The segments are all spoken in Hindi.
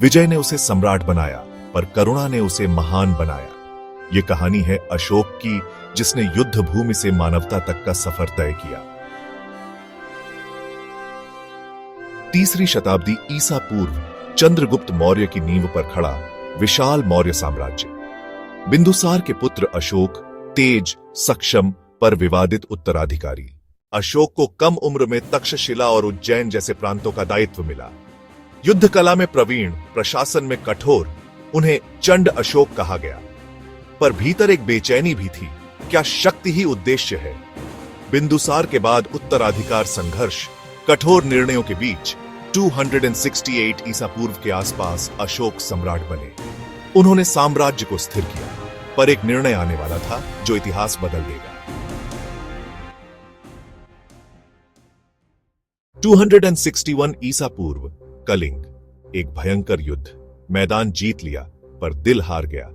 विजय ने उसे सम्राट बनाया, पर करुणा ने उसे महान बनाया। ये कहानी है अशोक की, जिसने युद्ध भूमि से मानवता तक का सफर तय किया। 3री शताब्दी ईसा पूर्व चंद्रगुप्त मौर्य की नींव पर खड़ा विशाल मौर्य साम्राज्य। बिंदुसार के पुत्र अशोक तेज, सक्षम पर विवादित उत्तराधिकारी। अशोक को कम उम्र में तक्षशिला और उज्जैन जैसे प्रांतों का दायित्व मिला। युद्ध कला में प्रवीण, प्रशासन में कठोर, उन्हें चंड अशोक कहा गया। पर भीतर एक बेचैनी भी थी, क्या शक्ति ही उद्देश्य है? बिंदुसार के बाद उत्तराधिकार संघर्ष, कठोर निर्णयों के बीच 268 ईसा पूर्व के आसपास अशोक सम्राट बने। उन्होंने साम्राज्य को स्थिर किया, पर एक निर्णय आने वाला था जो इतिहास बदल देगा। 261 ईसा पूर्व कलिंग, एक भयंकर युद्ध। मैदान जीत लिया, पर दिल हार गया।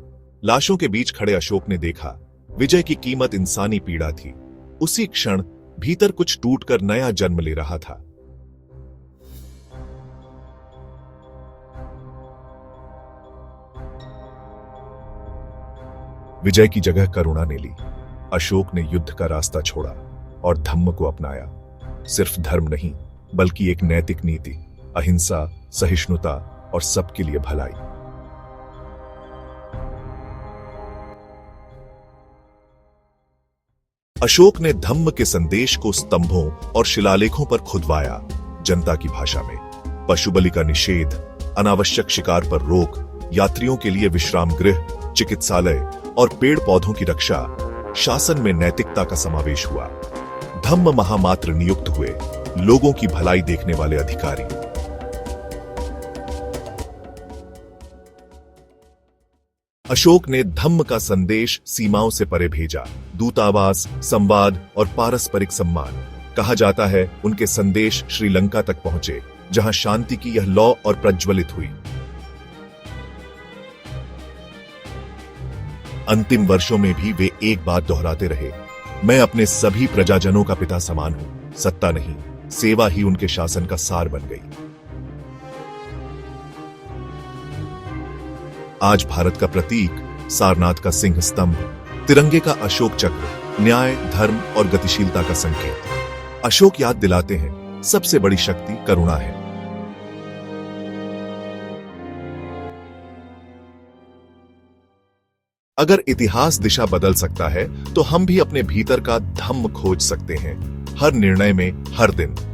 लाशों के बीच खड़े अशोक ने देखा, विजय की कीमत इंसानी पीड़ा थी। उसी क्षण भीतर कुछ टूटकर नया जन्म ले रहा था। विजय की जगह करुणा ने ली। अशोक ने युद्ध का रास्ता छोड़ा और धम्म को अपनाया। सिर्फ धर्म नहीं, बल्कि एक नैतिक नीति, अहिंसा, सहिष्णुता और सबके लिए भलाई। अशोक ने धम्म के संदेश को स्तंभों और शिलालेखों पर खुदवाया। जनता की भाषा में पशु बलि का निषेध, अनावश्यक शिकार पर रोक, यात्रियों के लिए विश्राम गृह, चिकित्सालय और पेड़ पौधों की रक्षा। शासन में नैतिकता का समावेश हुआ। धम्म महामात्र नियुक्त हुए, लोगों की भलाई देखने वाले अधिकारी। अशोक ने धम्म का संदेश सीमाओं से परे भेजा। दूतावास, संवाद और पारस्परिक सम्मान। कहा जाता है उनके संदेश श्रीलंका तक पहुंचे, जहां शांति की यह लौ और प्रज्वलित हुई। अंतिम वर्षों में भी वे एक बात दोहराते रहे, मैं अपने सभी प्रजाजनों का पिता समान हूं। सत्ता नहीं, सेवा ही उनके शासन का सार बन गई। आज भारत का प्रतीक, सारनाथ का सिंह स्तंभ, तिरंगे का अशोक चक्र, न्याय, धर्म और गतिशीलता का संकेत। अशोक याद दिलाते हैं, सबसे बड़ी शक्ति करुणा है। अगर इतिहास दिशा बदल सकता है, तो हम भी अपने भीतर का धम्म खोज सकते हैं। हर निर्णय में, हर दिन।